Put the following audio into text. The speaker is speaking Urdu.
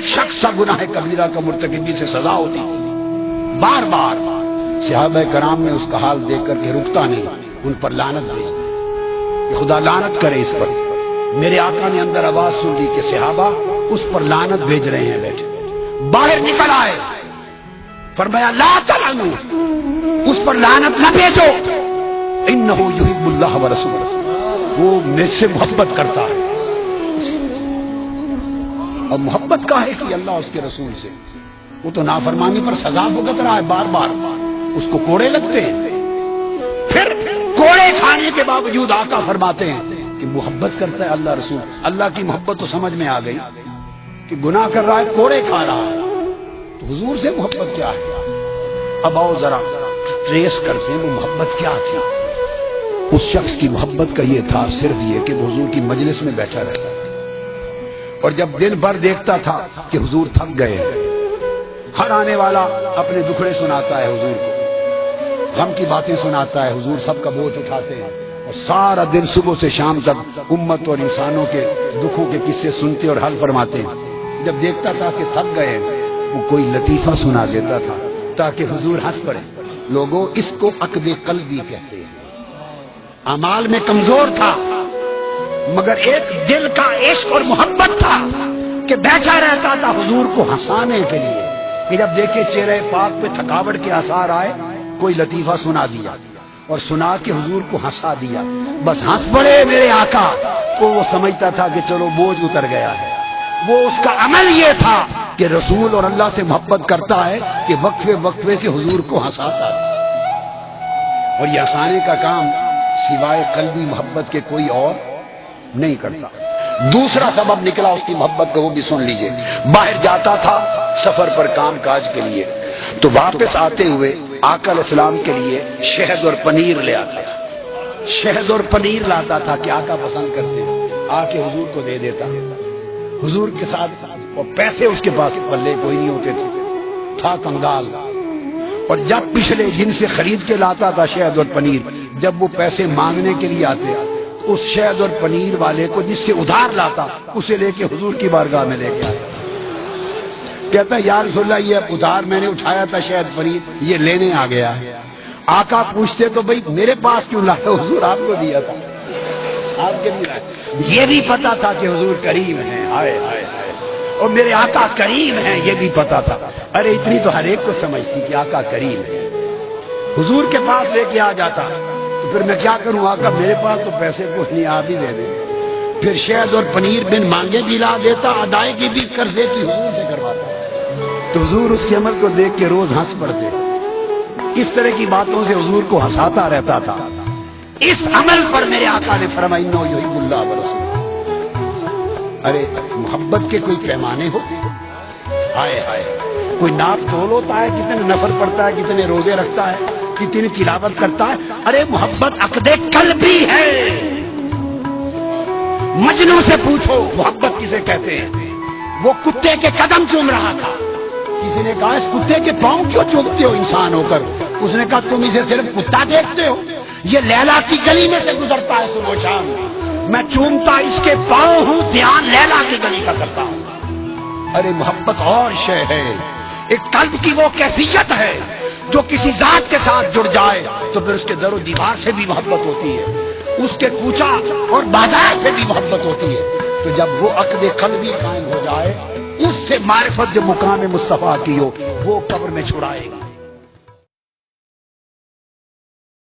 ایک شخص تھا گناہ کبیرہ کا مرتکب سے سزا ہوتی تھی، بار بار صحابہ کرام نے اس کا حال دیکھ کر کے رکتا نہیں، ان پر لعنت بھیج دی کہ خدا لعنت کرے اس پر۔ میرے آقا نے اندر آواز سن لی کہ صحابہ اس پر لعنت بھیج رہے ہیں، بیٹھے باہر نکل آئے، فرمایا لا تلعنوا، اس پر لعنت نہ بھیجو، انہ یحب اللہ ورسولہ، وہ مجھ سے محبت کرتا ہے۔ اور محبت کا ہے کہ اللہ اس کے رسول سے، وہ تو نافرمانی پر سزا بھگت رہا ہے بار بار، اس کو کوڑے لگتے ہیں، پھر کوڑے کھانے کے باوجود آقا فرماتے ہیں کہ محبت کرتا ہے اللہ رسول۔ اللہ کی محبت تو سمجھ میں آ گئی کہ گناہ کر رہا ہے، کوڑے کھا رہا ہے، تو حضور سے محبت کیا ہے؟ اب آؤ ذرا ٹریس کرتے ہیں وہ محبت کیا تھی۔ اس شخص کی محبت کا یہ تھا صرف یہ کہ وہ حضور کی مجلس میں بیٹھا رہتا تھا، اور جب دن بھر دیکھتا تھا کہ حضور تھک گئے، ہر آنے والا اپنے دکھڑے سناتا ہے حضور کو، غم کی باتیں سناتا ہے، حضور سب کا بوجھ اٹھاتے ہیں، اور سارا دن صبح سے شام تک امت اور انسانوں کے دکھوں کے قصے سنتے اور حل فرماتے ہیں۔ جب دیکھتا تھا کہ تھک گئے، وہ کوئی لطیفہ سنا دیتا تھا تاکہ حضور ہنس پڑے۔ لوگوں، اس کو عقد قلبی کہتے ہیں۔ اعمال میں کمزور تھا، مگر ایک دل کا عشق اور محبت تھا کہ بیٹھا رہتا تھا حضور کو ہنسانے کے لیے، کہ جب دیکھے چہرے پاک پہ تھکاوٹ کے آثار آئے، کوئی لطیفہ سنا دیا اور سنا کے حضور کو ہنسا دیا، بس ہنس پڑے میرے آقا، تو وہ سمجھتا تھا کہ چلو بوجھ اتر گیا ہے۔ وہ اس کا عمل یہ تھا کہ رسول اور اللہ سے محبت کرتا ہے کہ وقفے وقفے سے حضور کو ہنساتا ہے، اور یہ ہنسانے کا کام سوائے قلبی محبت کے کوئی اور نہیں کرتا۔ دوسرا سبب نکلا اس کی محبت کا، وہ بھی سن لیجئے۔ باہر جاتا تھا سفر پر کام کاج کے لیے، تو واپس آتے ہوئے آقا علیہ السلام کے لیے شہد اور پنیر لے آتا تھا، شہد اور پنیر لاتا تھا کہ آقا پسند کرتے ہیں، آ کے حضور کو دے دیتا، حضور کے ساتھ، اور پیسے اس کے پاس پلے کوئی نہیں ہوتے تھے، تھا کنگال، اور جب پچھلے جن سے خرید کے لاتا تھا شہد اور پنیر، جب وہ پیسے مانگنے کے لیے آتے، اس شہد اور پنیر والے کو جس سے ادھار لاتا، اسے لے کے حضور کی بارگاہ میں لے کے آیا، کہتا ہے یا رسول اللہ یہ ادھار میں نے اٹھایا تھا شہد پنیر، یہ لینے آ گیا۔ آقا پوچھتے تو بھئی میرے پاس کیوں لائے؟ حضور آپ کو دیا تھا، آپ کے لیے لائے۔ یہ بھی پتا تھا کہ حضور کریم ہیں، ہائے ہائے ہائے، اور میرے آقا کریم ہیں یہ بھی پتا تھا۔ ارے اتنی تو ہر ایک کو سمجھتی کہ آقا کریم ہے، حضور کے پاس لے کے آ جاتا، تو پھر میں کیا کروں آقا، میرے پاس تو پیسے کچھ نہیں، آپ ہی دے دیں۔ پھر شہد اور پنیر بن مانگے بھی لا دیتا، ادائیگی بھی قرضے کی حضور سے کرواتا، تو حضور اس کے عمل کو دیکھ کے روز ہنس پڑتے۔ اس طرح کی باتوں سے حضور کو ہنساتا رہتا تھا۔ اس عمل پر میرے آقا نے فرمایا انہ یحب اللہ ورسولہ۔ ارے محبت کے کوئی پیمانے ہوتے ہیں؟ ہائے ہائے، کوئی ناپ تول ہوتا ہے؟ کتنے نفل پڑھتا ہے، کتنے روزے رکھتا ہے، کتنی تلاوت کرتا ہے؟ ارے محبت عقد قلبی ہے۔ مجنوں سے پوچھو محبت کسے کہتے ہیں؟ وہ کتے کے قدم چوم رہا تھا، کسی نے کہا اس کتے کے پاؤں کیوں چومتے ہو انسان ہو کر؟ اس نے کہا تم اسے صرف کتا دیکھتے ہو، یہ لیلا کی گلی میں سے گزرتا ہے صبح و شام، میں چومتا اس کے پاؤں ہوں، دھیان لیلا کی گلی کا کرتا ہوں۔ ارے محبت اور شے ہے، ایک قلب کی وہ کیفیت ہے جو کسی ذات کے ساتھ جڑ جائے تو پھر اس کے در و دیوار سے بھی محبت ہوتی ہے، اس کے کوچا اور بازار سے بھی محبت ہوتی ہے۔ تو جب وہ عقد قلبی قائم ہو جائے، اس سے معرفت جو مقام مصطفیٰ کی ہو وہ قبر میں چھڑائے گا۔